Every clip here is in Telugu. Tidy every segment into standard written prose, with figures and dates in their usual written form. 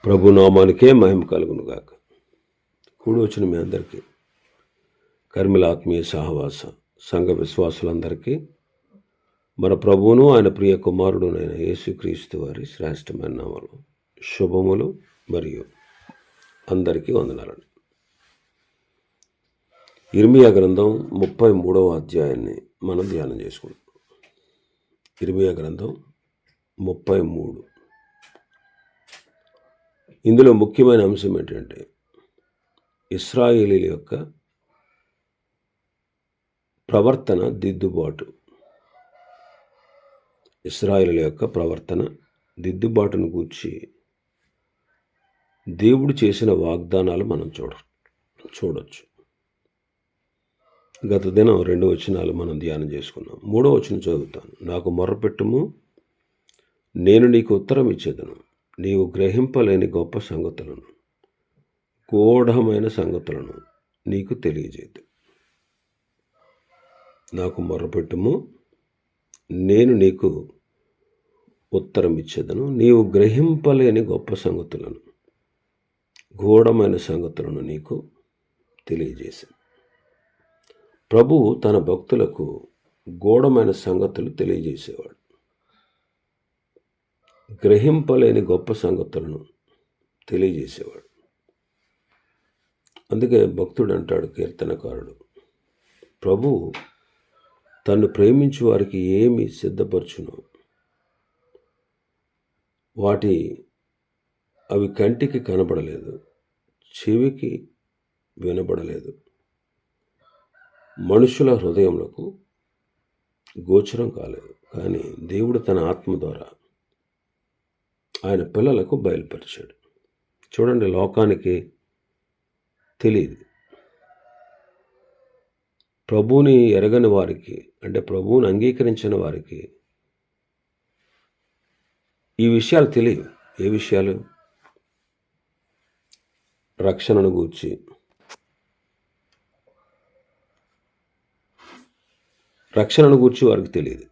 ప్రభు నామానికే మహిమ కలుగును గాక. కూడి వచ్చిన మీ అందరికీ కర్మిల ఆత్మీయ సహవాస సంఘ విశ్వాసులందరికీ మన ప్రభువును ఆయన ప్రియ కుమారుడునైన యేసుక్రీస్తు వారి శ్రేష్టమైన నామములో శుభములు మరియు అందరికీ వందనాలండి. ఇర్మియా గ్రంథం 33వ అధ్యాయాన్ని మనం ధ్యానం చేసుకుంటాం. ఇర్మియా గ్రంథం 33. ఇందులో ముఖ్యమైన అంశం ఏంటంటే ఇశ్రాయేలీల యొక్క ప్రవర్తన దిద్దుబాటు. ఇశ్రాయేలీల యొక్క ప్రవర్తన దిద్దుబాటును గూర్చి దేవుడు చేసిన వాగ్దానాలు మనం చూడొచ్చు. గత దినం 2 వచనాలు మనం ధ్యానం చేసుకున్నాం. 3వ వచనం చదువుతాను. నాకు మొర్రపెట్టుము, నేను నీకు ఉత్తరం ఇచ్చేదను, నీవు గ్రహింపలేని గొప్ప సంగతులను, గూఢమైన సంగతులను నీకు తెలియజేయదు. నాకు మొర్రపెట్టుము, నేను నీకు ఉత్తరం ఇచ్చేదను, నీవు గ్రహింపలేని గొప్ప సంగతులను, గూఢమైన సంగతులను నీకు తెలియజేశాను. ప్రభువు తన భక్తులకు గూఢమైన సంగతులు తెలియజేసేవాడు. గ్రహింపలేని గొప్ప సంగతులను తెలియజేసేవాడు. అందుకే భక్తుడు అంటాడు, కీర్తనకారుడు, ప్రభువు తన్ను ప్రేమించు వారికి ఏమి సిద్ధపరచునో అవి కంటికి కనబడలేదు, చెవికి వినబడలేదు, మనుషుల హృదయములకు గోచరం కాలేదు. కానీ దేవుడు తన ఆత్మ ద్వారా ఆయన పిల్లలకు బయలుపరిచాడు. చూడండి, లోకానికి తెలియదు. ప్రభువుని ఎరగని వారికి, అంటే ప్రభువుని అంగీకరించిన వారికి ఈ విషయాలు తెలియవు. ఏ విషయాలు? రక్షణను గూర్చి, వారికి తెలియదు.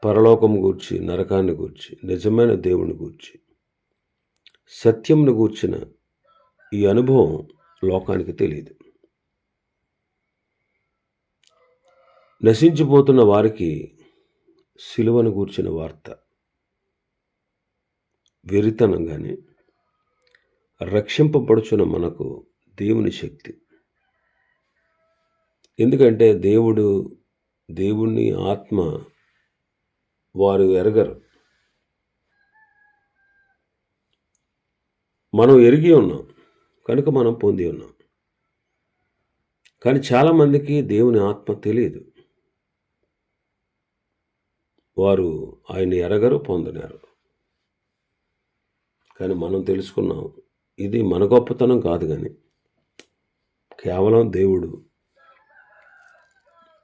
పరలోకం గూర్చి, నరకాన్ని గూర్చి, నిజమైన దేవుని గూర్చి, సత్యంను గూర్చిన ఈ అనుభవం లోకానికి తెలియదు. నశించిపోతున్న వారికి సిలువను గూర్చిన వార్త వెరితనం, కానీ రక్షింపబడుచున్న మనకు దేవుని శక్తి. ఎందుకంటే దేవుని ఆత్మ వారు ఎరగరు. మనం ఎరిగి ఉన్నాం కనుక మనం పొంది ఉన్నాం. కానీ చాలామందికి దేవుని ఆత్మ తెలియదు. వారు ఆయన ఎరగరు, పొందలేరు. కానీ మనం తెలుసుకున్నాం, ఇది మన గొప్పతనం కాదు, కానీ కేవలం దేవుడు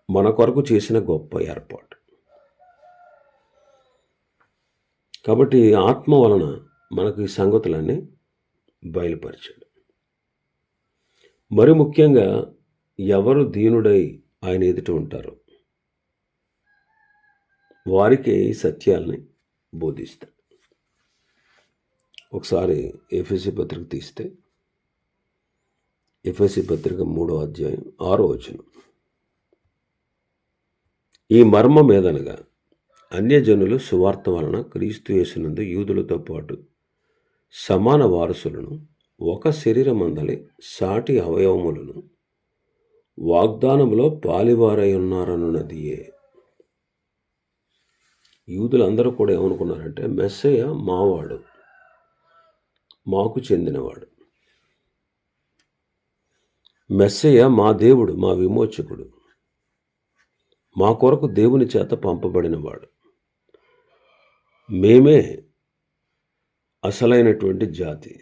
మన కొరకు చేసిన గొప్ప ఏర్పాటు. కాబట్టి ఆత్మ వలన మనకు ఈ సంగతులన్నీ బయలుపరిచాడు. మరి ముఖ్యంగా ఎవరు దీనుడై ఆయన ఎదుట ఉంటారో వారికి ఈ సత్యాల్ని బోధిస్తాడు. ఒకసారి ఎఫెసీ పత్రిక తీస్తే, ఎఫెసీ పత్రిక 3వ అధ్యాయం 6వ వచనం. ఈ మర్మం ఏదనగా అన్యజనులు సువార్త వలన క్రీస్తు యేసునందు యూదులతో పాటు సమాన వారసులను, ఒక శరీరమందలి సాటి అవయవములను వాగ్దానములో పాలివారై ఉన్నారన్నదియే. యూదులందరూ కూడా ఏమనుకున్నారంటే, మెస్సయ్య మావాడు, మాకు చెందినవాడు, మెస్సయ్య మా దేవుడు, మా విమోచకుడు, మా కొరకు దేవుని చేత పంపబడినవాడు, మేమే అసలైనటువంటి జాతి,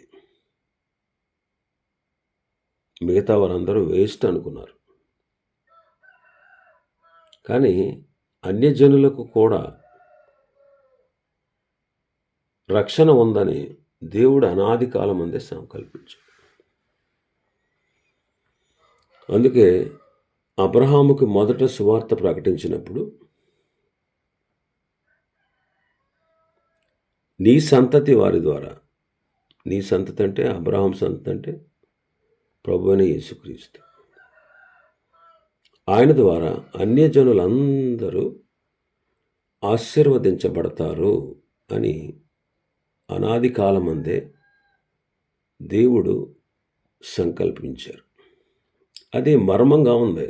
మిగతా వారందరూ వేస్ట్ అనుకున్నారు. కానీ అన్యజనులకు కూడా రక్షణ ఉందని దేవుడు అనాది కాలం అందే సంకల్పించాడు. అందుకే అబ్రహాముకు మొదట సువార్త ప్రకటించినప్పుడు, నీ సంతతి వారి ద్వారా, నీ సంతతి అంటే అబ్రహాం సంతతి అంటే ప్రభువైన యేసుక్రీస్తు, ఆయన ద్వారా అన్యజనులందరూ ఆశీర్వదించబడతారు అని అనాది కాలమందే దేవుడు సంకల్పించారు. అది మర్మంగా ఉంది.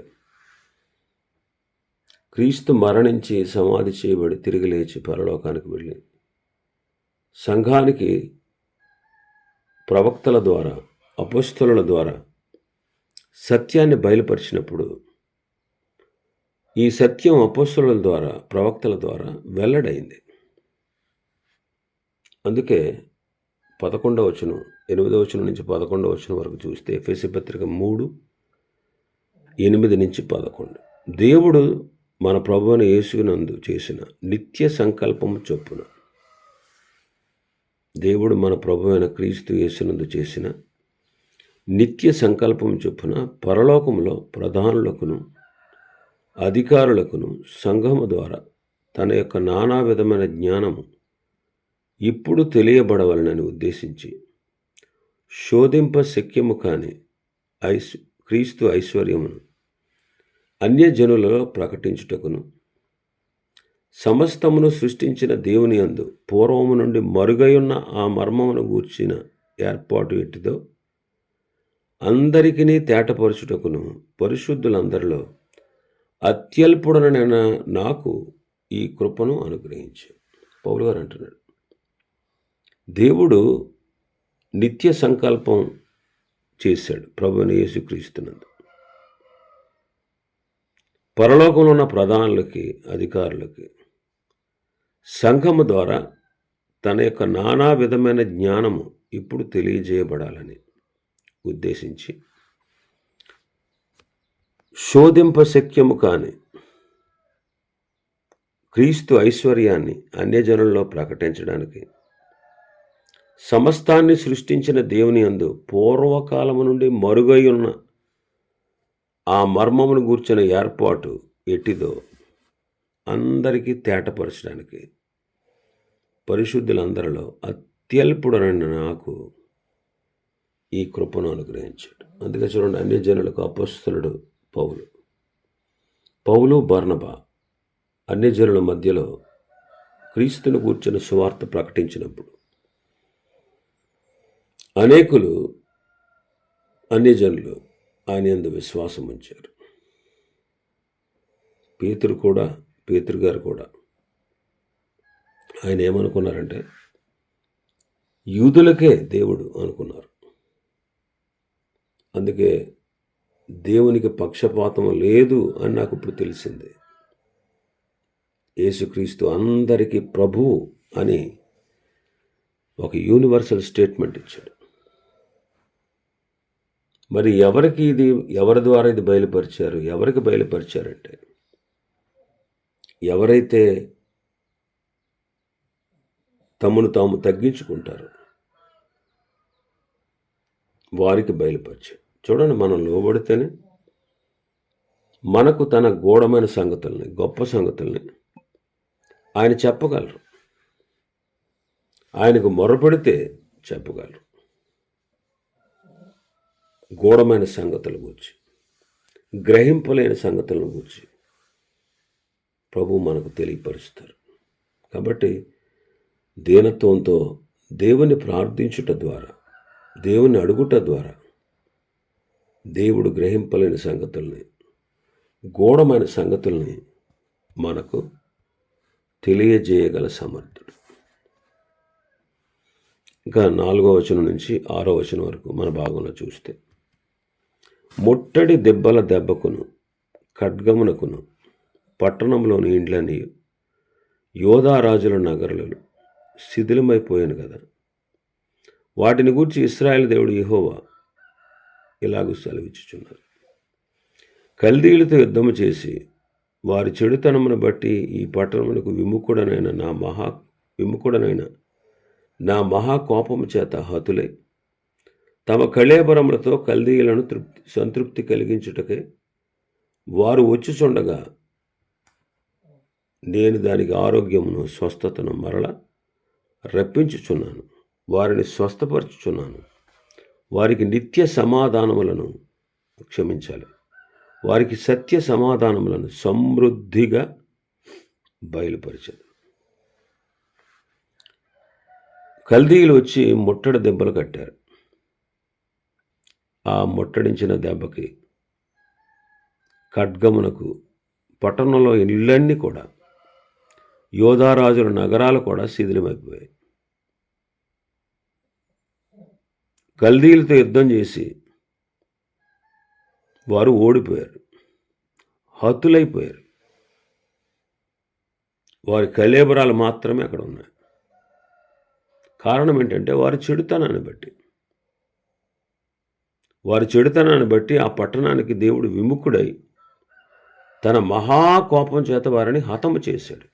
క్రీస్తు మరణించి సమాధి చేయబడి తిరిగి లేచి పరలోకానికి వెళ్ళి సంఘానికి ప్రవక్తల ద్వారా, అపోస్తలుల ద్వారా సత్యాన్ని బయలుపరిచినప్పుడు ఈ సత్యం అపోస్తలుల ద్వారా, ప్రవక్తల ద్వారా వెల్లడైంది. అందుకే 11వ వచనం, 8వ వచనం నుంచి 11వ వచనం వరకు చూస్తే ఎఫెసీ పత్రిక 3:8-11 దేవుడు మన ప్రభువైన యేసునందు చేసిన నిత్య సంకల్పము చొప్పున, దేవుడు మన ప్రభువైన క్రీస్తు యేసునందు చేసిన నిత్య సంకల్పం చొప్పున పరలోకములో ప్రధానులకును అధికారులకును సంఘము ద్వారా తన యొక్క నానా విధమైన జ్ఞానము ఇప్పుడు తెలియబడవలనని ఉద్దేశించి శోధింప శక్యము కాని క్రీస్తు ఐశ్వర్యమును అన్యజనులలో ప్రకటించుటకును, సమస్తమును సృష్టించిన దేవుని యందు పూర్వము నుండి మరుగయున్న ఆ మర్మమును గూర్చిన ఏర్పాటు ఎట్టిదో అందరికీ తేటపరచుటకును పరిశుద్ధులందరిలో అత్యల్పుడనైన నాకు ఈ కృపను అనుగ్రహించాడు. పౌలు గారు అంటున్నాడు, దేవుడు నిత్య సంకల్పం చేశాడు ప్రభువైన యేసుక్రీస్తునందు. పరలోకంలో ఉన్న ప్రధానులకి, అధికారులకి సంఘము ద్వారా తన యొక్క నానా విధమైన జ్ఞానము ఇప్పుడు తెలియజేయబడాలని ఉద్దేశించి శోధింప శక్యము కాని క్రీస్తు ఐశ్వర్యాన్ని అన్యజనుల్లో ప్రకటించడానికి సమస్తాన్ని సృష్టించిన దేవుని యందు పూర్వకాలము నుండి మరుగై ఉన్న ఆ మర్మమును గూర్చిన ఏర్పాటు ఎట్టిదో అందరికీ తేటపరచడానికి పరిశుద్ధులందరిలో అత్యల్పుడనైన నాకు ఈ కృపను అనుగ్రహించాడు. అందుకే చూడండి, అన్యజనులకు అపోస్తలుడు పౌలు బర్నబా అన్యజనుల మధ్యలో క్రీస్తును గూర్చిన సువార్త ప్రకటించినప్పుడు అనేకులు అన్యజనులు ఆయన యందు విశ్వాసం ఉంచారు. పేతురు గారు కూడా ఆయన ఏమనుకున్నారంటే యూదులకే దేవుడు అనుకున్నారు. అందుకే దేవునికి పక్షపాతం లేదు అని నాకు ఇప్పుడు తెలిసింది. యేసుక్రీస్తు అందరికీ ప్రభువు అని ఒక యూనివర్సల్ స్టేట్మెంట్ ఇచ్చాడు. మరి ఎవరి ద్వారా ఇది బయలుపరిచారు? ఎవరికి బయలుపరిచారంటే ఎవరైతే తమను తాము తగ్గించుకుంటారో వారికి బయలుపరిచారు. చూడండి, మనం లోబడితేనే మనకు తన గూఢమైన సంగతుల్ని, గొప్ప సంగతుల్ని ఆయన చెప్పగలరు. ఆయనకు మొరపెడితే చెప్పగలరు. గూఢమైన సంగతుల గురించి, గ్రహింపలేని సంగతులను గురించి ప్రభు మనకు తెలియపరుస్తారు. కాబట్టి దీనత్వంతో దేవుని ప్రార్థించుట ద్వారా, దేవుని అడుగుట ద్వారా దేవుడు గ్రహింపలేని సంగతుల్ని, గూఢమైన సంగతుల్ని మనకు తెలియజేయగల సమర్థుడు. ఇంకా 4వ వచనం నుంచి 6వ వచనం వరకు మన భాగంలో చూస్తే, ముట్టడి దెబ్బల దెబ్బకును ఖడ్గమునకును పట్టణంలోని ఇండ్లని యోధారాజుల నగరులను శిథిలమైపోయాను కదా, వాటిని గూర్చి ఇశ్రాయేలు దేవుడు యెహోవా ఇలాగూ సెలవిచ్చుచున్నారు. కల్దీయులతో యుద్ధము చేసి వారి చెడుతనమును బట్టి ఈ పట్టణమునకు విముఖుడనైన నా మహాకోపము చేత హతులై తమ కళేబరములతో కల్దీయులను సంతృప్తి కలిగించుటకే వారు వచ్చుచుండగా నేను దానికి ఆరోగ్యమును, స్వస్థతను మరల రప్పించుచున్నాను, వారిని స్వస్థపరచుచున్నాను. వారికి నిత్య సమాధానములను క్షమించాలి, వారికి సత్య సమాధానములను సమృద్ధిగా బయలుపరిచారు. కల్దీయులు వచ్చి ముట్టడి దెబ్బలు కట్టారు. ఆ ముట్టడించిన దెబ్బకి ఖడ్గమునకు పట్టణంలో ఇళ్ళన్నీ కూడా, యోధారాజుల నగరాలు కూడా శిథిలమైపోయాయి. కల్దీయులతో యుద్ధం చేసి వారు ఓడిపోయారు, హతులైపోయారు. వారి కళేబరాలు మాత్రమే అక్కడ ఉన్నాయి. కారణం ఏంటంటే వారి చెడుతనాన్ని బట్టి ఆ పట్టణానికి దేవుడు విముఖుడై తన మహాకోపం చేత వారిని హతము చేశాడు.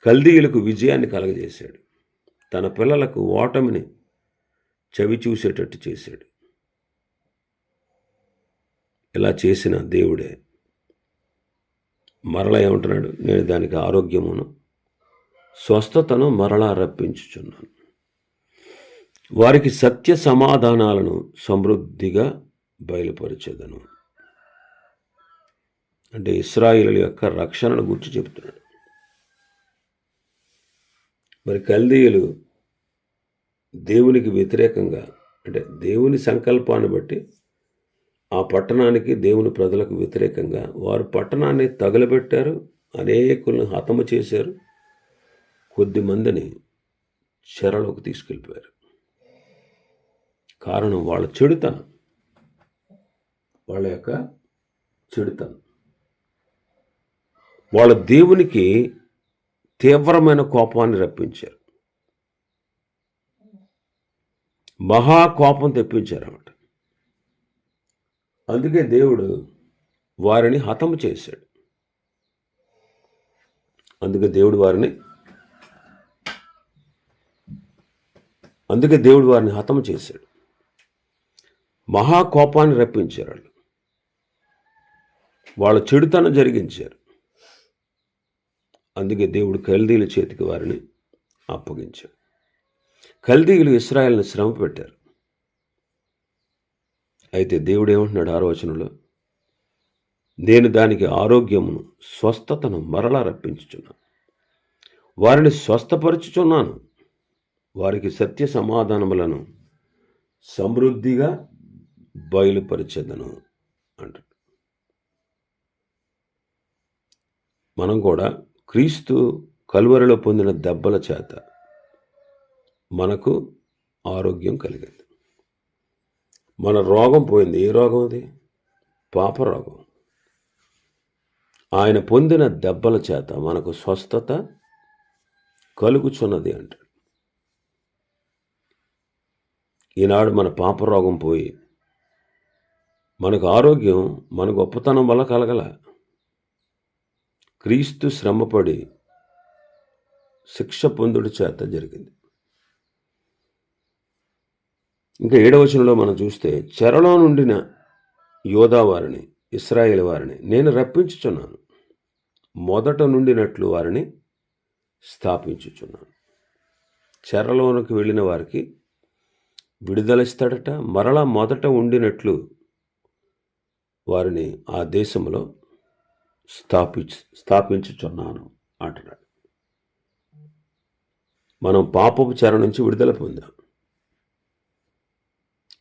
కల్దీయులకు విజయాన్ని కలగజేశాడు. తన పిల్లలకు ఓటమిని చవి చూసేటట్టు చేశాడు. ఇలా చేసిన దేవుడే మరలా ఏమంటున్నాడు? నేను దానికి ఆరోగ్యమును స్వస్థతను మరలా రప్పించుచున్నాను, వారికి సత్య సమాధానాలను సమృద్ధిగా బయలుపరిచేదను. అంటే ఇశ్రాయేలు యొక్క రక్షణను గురించి చెబుతున్నాడు. మరి కల్దీయులు దేవునికి వ్యతిరేకంగా, అంటే దేవుని సంకల్పాన్ని బట్టి ఆ పట్టణానికి, దేవుని ప్రజలకు వ్యతిరేకంగా వారు పట్టణాన్ని తగలబెట్టారు, అనేకులను హతము చేశారు, కొద్ది మందిని చెరలోకి తీసుకెళ్ళిపోయారు. కారణం వాళ్ళ చెడుతనం, వాళ్ళ యొక్క చెడుతనం. వాళ్ళ దేవునికి తీవ్రమైన కోపాన్ని రప్పించారు, మహాకోపం తెప్పించారు అన్నమాట. అందుకే దేవుడు వారిని హతము చేశాడు. అందుకే దేవుడు వారిని హతము చేశాడు, మహాకోపాన్ని రప్పించారు. వాళ్ళ చెడుతనం జరిగించారు. అందుకే దేవుడు కల్దీయుల చేతికి వారిని అప్పగించాడు. కల్దీయులు ఇశ్రాయేలును శ్రమ పెట్టారు. అయితే దేవుడు ఏమంటున్నాడు 6వ వచనంలో? నేను దానికి ఆరోగ్యమును స్వస్థతను మరలా రప్పించుచున్నాను, వారిని స్వస్థపరచుచున్నాను, వారికి సత్య సమాధానములను సమృద్ధిగా బయలుపరిచెదను అంటాడు. మనం కూడా క్రీస్తు కలువరిలో పొందిన దెబ్బల చేత మనకు ఆరోగ్యం కలిగింది. మన రోగం పోయింది. ఏ రోగం అది? పాప రోగం. ఆయన పొందిన దెబ్బల చేత మనకు స్వస్థత కలుగుచున్నది అంటాడు. ఈనాడు మన పాప రోగం పోయి మనకు ఆరోగ్యం మన గొప్పతనం వల్ల కలగల. క్రీస్తు శ్రమపడి శిక్ష పొందుడి చేత జరిగింది. ఇంకా 7వ వచనంలో మనం చూస్తే, చెరలో నుండిన యోధా వారిని, ఇశ్రాయేలు వారిని నేను రప్పించుచున్నాను, మొదట నుండినట్లు వారిని స్థాపించుచున్నాను. చెరలోనికి వెళ్ళిన వారికి విడుదలిస్తాడట. మరలా మొదట ఉండినట్లు వారిని ఆ దేశంలో స్థాపించుచున్నాను అంటున్నాడు. మనం పాపపు చెర నుంచి విడుదల పొందాం.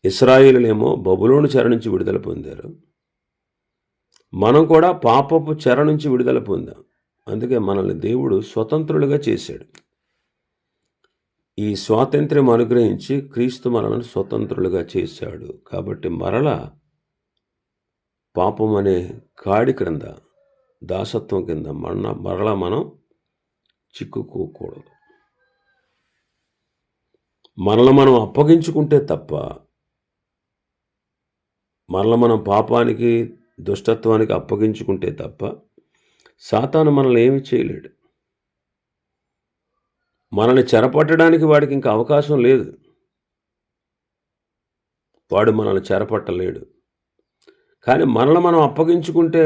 ఇశ్రాయేలులేమో బబులోను చెర నుంచి విడుదల పొందారు. మనం కూడా పాపపు చెర నుంచి విడుదల పొందాం. అందుకే మనల్ని దేవుడు స్వతంత్రులుగా చేశాడు. ఈ స్వాతంత్ర్యం అనుగ్రహించి క్రీస్తు మనల్ని స్వతంత్రులుగా చేశాడు. కాబట్టి మరలా పాపం అనే కాడి క్రింద, దాసత్వం కింద మరలా మనం చిక్కుకోకూడదు. మనల్ని మనం అప్పగించుకుంటే తప్ప, మనల్ని మనం పాపానికి, దుష్టత్వానికి అప్పగించుకుంటే తప్ప సాతాను మనల్ని ఏమీ చేయలేడు. మనల్ని చెరపట్టడానికి వాడికి ఇంకా అవకాశం లేదు. వాడు మనల్ని చెరపట్టలేడు. కానీ మనల్ని మనం అప్పగించుకుంటే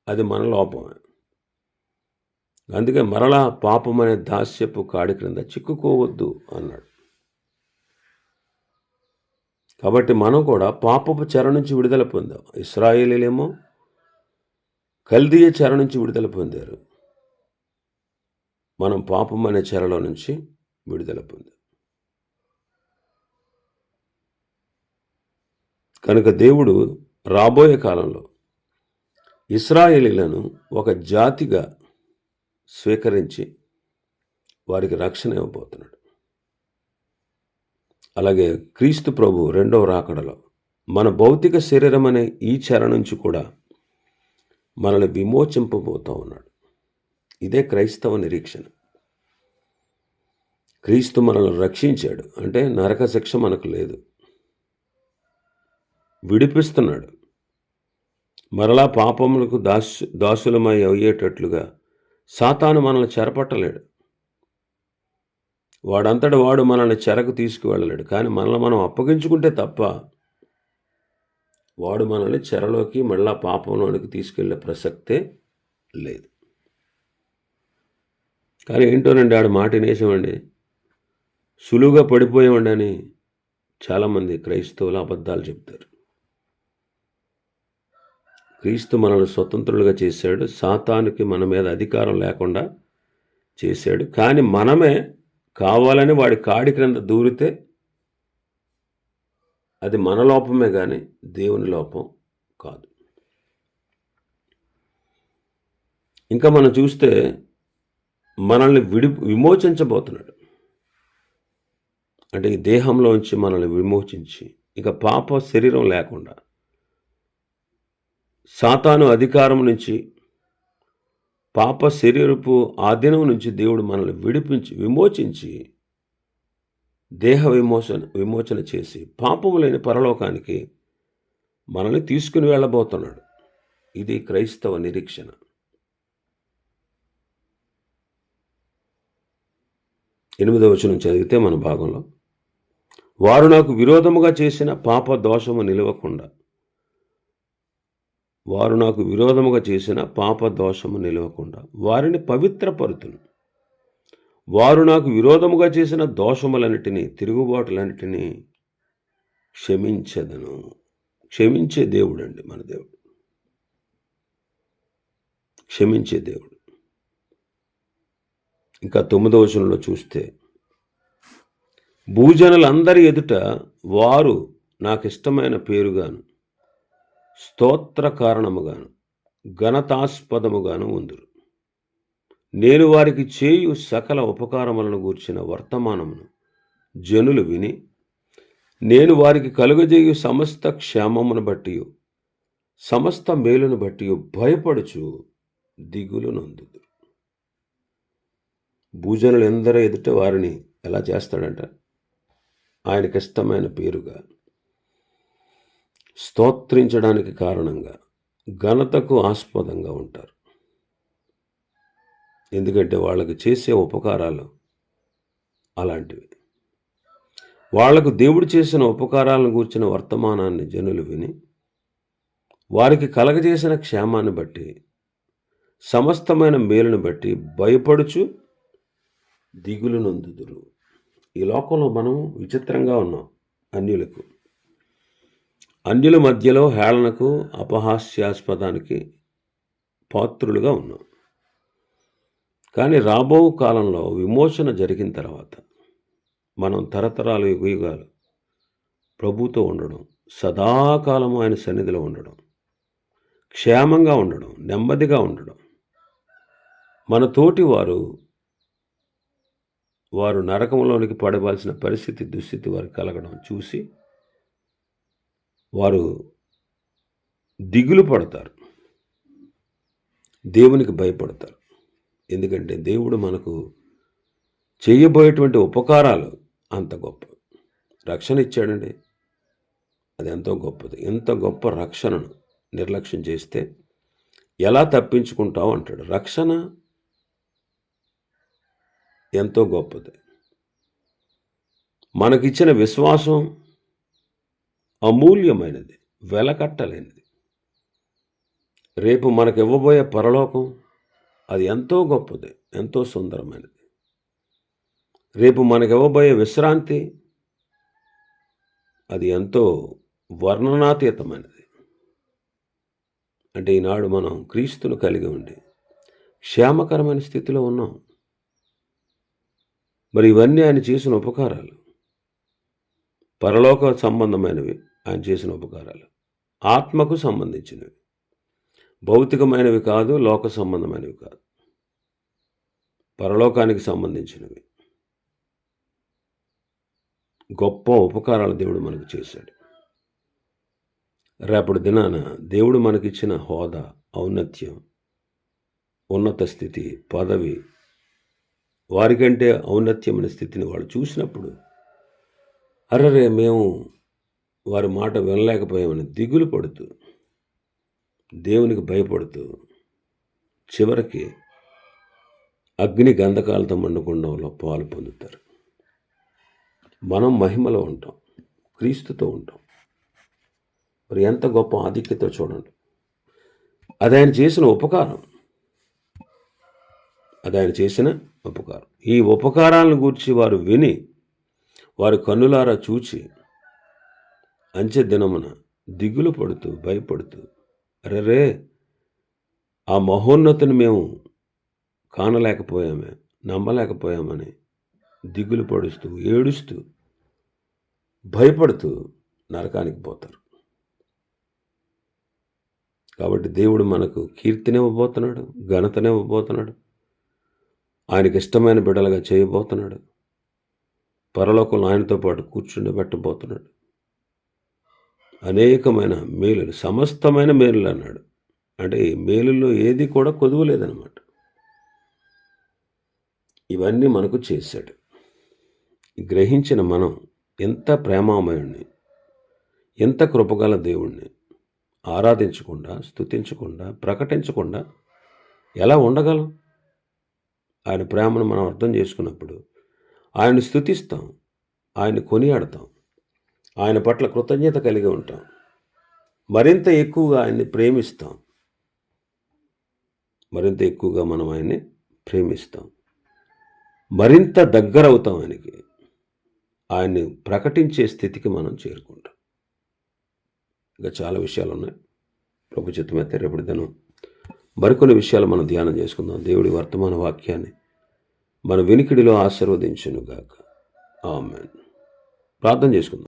అది మన లోపమే. అందుకే మరలా పాపం అనే దాస్యపు కాడి క్రింద చిక్కుకోవద్దు అన్నాడు. కాబట్టి మనం కూడా పాపపు చెర నుంచి విడుదల పొందాం. ఇశ్రాయేలీలేమో కల్దీయ చెర నుంచి విడుదల పొందారు. మనం పాపం అనే చెరలో నుంచి విడుదల పొందాం. కనుక దేవుడు రాబోయే కాలంలో ఇశ్రాయేలీలను ఒక జాతిగా స్వీకరించి వారికి రక్షణ ఇవ్వబోతున్నాడు. అలాగే క్రీస్తు ప్రభు రెండవ రాకడలో మన భౌతిక శరీరం అనే ఈ చెర నుంచి కూడా మనల్ని విమోచింపబోతూ ఉన్నాడు. ఇదే క్రైస్తవ నిరీక్షణ. క్రీస్తు మనల్ని రక్షించాడు అంటే నరక శిక్ష మనకు లేదు, విడిపిస్తున్నాడు. మరలా పాపములకు దాసులమై అయ్యేటట్లుగా సాతాను మనల్ని చెరపట్టలేడు. వాడంతటి వాడు మనల్ని చెరకు తీసుకువెళ్ళలేడు. కానీ మనల్ని మనం అప్పగించుకుంటే తప్ప వాడు మనల్ని చెరలోకి మళ్ళా పాపంలోనికి తీసుకెళ్లే ప్రసక్తే లేదు. కానీ ఏంటోనండి, ఆడు మాట వినేసామండి, సులువుగా పడిపోయామండి అని చాలామంది క్రైస్తవులు అబద్ధాలు చెప్తారు. క్రీస్తు మనల్ని స్వతంత్రులుగా చేశాడు, సాతానుకి మన మీద అధికారం లేకుండా చేశాడు. కానీ మనమే కావాలని వాడి కాడి క్రింద దూరితే అది మన లోపమే కానీ దేవుని లోపం కాదు. ఇంకా మనం చూస్తే మనల్ని విమోచించబోతున్నాడు. అంటే ఈ దేహంలోంచి మనల్ని విమోచించి ఇక పాప శరీరం లేకుండా సాతాను అధికారం నుంచి, పాప శరీరపు ఆధీనం నుంచి దేవుడు మనల్ని విమోచించి దేహ విమోచన చేసి పాపము లేని పరలోకానికి మనల్ని తీసుకుని వెళ్ళబోతున్నాడు. ఇది క్రైస్తవ నిరీక్షణ. ఎనిమిదవ వచనం చదివితే మన భాగంలో, వారు నాకు విరోధముగా చేసిన పాప దోషము నిలవకుండా, వారిని పవిత్రపరుతును. వారు నాకు విరోధముగా చేసిన దోషములన్నిటినీ, తిరుగుబాటులన్నిటినీ క్షమించదను. క్షమించే దేవుడు అండి మన దేవుడు, క్షమించే దేవుడు. ఇంకా 9వ వచనంలో చూస్తే, భూజనులందరి ఎదుట వారు నాకు ఇష్టమైన పేరుగాను, స్తోత్ర కారణముగాను, ఘనతాస్పదముగాను ఉందురు. నేను వారికి చేయు సకల ఉపకారములను గూర్చిన వర్తమానమును జనులు విని, నేను వారికి కలుగజేయు సమస్త క్షేమమును బట్టి, సమస్త మేలును బట్టి భయపడుచు దిగులు నొందుదురు. భూజనులు ఎందరో ఎదుట వారిని ఎలా చేస్తాడంట? ఆయనకి ఇష్టమైన పేరుగా, స్తోత్రించడానికి కారణంగా, ఘనతకు ఆస్పదంగా ఉంటారు. ఎందుకంటే వాళ్ళకు చేసే ఉపకారాలు అలాంటివి. వాళ్లకు దేవుడు చేసిన ఉపకారాలను గూర్చిన వర్తమానాన్ని జనులు విని, వారికి కలగజేసిన క్షేమాన్ని బట్టి, సమస్తమైన మేలును బట్టి భయపడుచు దిగులు నొందుదురు. ఈ లోకంలో మనం విచిత్రంగా ఉన్నాం. అన్యుల మధ్యలో హేళనకు, అపహాస్యాస్పదానికి పాత్రులుగా ఉన్నాం. కానీ రాబో కాలంలో విమోచన జరిగిన తర్వాత మనం తరతరాలు యుగాలు ప్రభుతో ఉండడం, సదాకాలం ఆయన సన్నిధిలో ఉండడం, క్షేమంగా ఉండడం, నెమ్మదిగా ఉండడం, మన తోటి వారు నరకంలోనికి పడవలసిన దుస్థితి వారికి కలగడం చూసి వారు దిగులు పడతారు, దేవునికి భయపడతారు. ఎందుకంటే దేవుడు మనకు చేయబోయేటువంటి ఉపకారాలు అంత గొప్ప. రక్షణ ఇచ్చాడండి, అది ఎంతో గొప్పది. ఎంత గొప్ప రక్షణను నిర్లక్ష్యం చేస్తే ఎలా తప్పించుకుంటావు అంటాడు. రక్షణ ఎంతో గొప్పది. మనకిచ్చిన విశ్వాసం అమూల్యమైనది, వెలకట్టలేనిది. రేపు మనకు ఇవ్వబోయే పరలోకం అది ఎంతో గొప్పది, ఎంతో సుందరమైనది. రేపు మనకి ఇవ్వబోయే విశ్రాంతి అది ఎంతో వర్ణనాతీతమైనది. అంటే ఈనాడు మనం క్రీస్తును కలిగి ఉండి క్షేమకరమైన స్థితిలో ఉన్నాం. మరి ఇవన్నీ ఆయన చేసిన ఉపకారాలు, పరలోక సంబంధమైనవి. ఆయన చేసిన ఉపకారాలు ఆత్మకు సంబంధించినవి, భౌతికమైనవి కాదు, లోక సంబంధమైనవి కాదు, పరలోకానికి సంబంధించినవి. గొప్ప ఉపకారాలు దేవుడు మనకు చేశాడు. రేపటి దినాన దేవుడు మనకిచ్చిన హోదా, ఔన్నత్యం, ఉన్నత స్థితి, పదవి, వారికంటే ఔన్నత్యమైన స్థితిని వాళ్ళు చూసినప్పుడు అర్రరే మేము వారి మాట వినలేకపోయామని దిగులు పడుతూ, దేవునికి భయపడుతూ, చివరికి అగ్ని గంధకాలతో మండుకుండంలో పాలు పొందుతారు. మనం మహిమలో ఉంటాం, క్రీస్తుతో ఉంటాం. మరి ఎంత గొప్ప ఆధిక్యత చూడండి. అది ఆయన చేసిన ఉపకారం, ఈ ఉపకారాలను గూర్చి వారు విని, వారి కన్నులారా చూచి అంచె దినమున దిగులు పడుతూ, భయపడుతూ, అరెరే ఆ మహోన్నతిని మేము కానలేకపోయామే, నమ్మలేకపోయామని దిగులు పడుస్తూ, ఏడుస్తూ, భయపడుతూ నరకానికి పోతారు. కాబట్టి దేవుడు మనకు కీర్తినివ్వబోతున్నాడు, ఘనతనివ్వబోతున్నాడు, ఆయనకి ఇష్టమైన బిడ్డలుగా చేయబోతున్నాడు. పరలోకంలో ఆయనతో పాటు కూర్చుండబెట్టబోతున్నాడు. అనేకమైన మేలులు, సమస్తమైన మేలులు అన్నాడు. అంటే ఈ మేలుల్లో ఏది కూడా కొదువలేదన్నమాట. ఇవన్నీ మనకు చేశాడు. గ్రహించిన మనం ఎంత ప్రేమామయుణ్ణి, ఎంత కృపగల దేవుణ్ణి ఆరాధించకుండా, స్తుతించకుండా, ప్రకటించకుండా ఎలా ఉండగలం? ఆయన ప్రేమను మనం అర్థం చేసుకున్నప్పుడు ఆయన స్తుతిస్తాం, ఆయన కొనియాడతాం, ఆయన పట్ల కృతజ్ఞత కలిగి ఉంటాం, మరింత ఎక్కువగా ఆయన్ని ప్రేమిస్తాం, మరింత ఎక్కువగా మనం ఆయన్ని ప్రేమిస్తాం, మరింత దగ్గర అవుతాం ఆయనకి. ఆయన్ని ప్రకటించే స్థితికి మనం చేరుకుంటాం. ఇంకా చాలా విషయాలు ఉన్నాయి. ప్రభు చిత్తమైతే రేపటి దినం మరికొన్ని విషయాలు మనం ధ్యానం చేసుకుందాం. దేవుడి వర్తమాన వాక్యాన్ని మన వినికిడిలో ఆశీర్వదించునుగాక. ఆమేన్. ప్రార్థన చేసుకుందాం.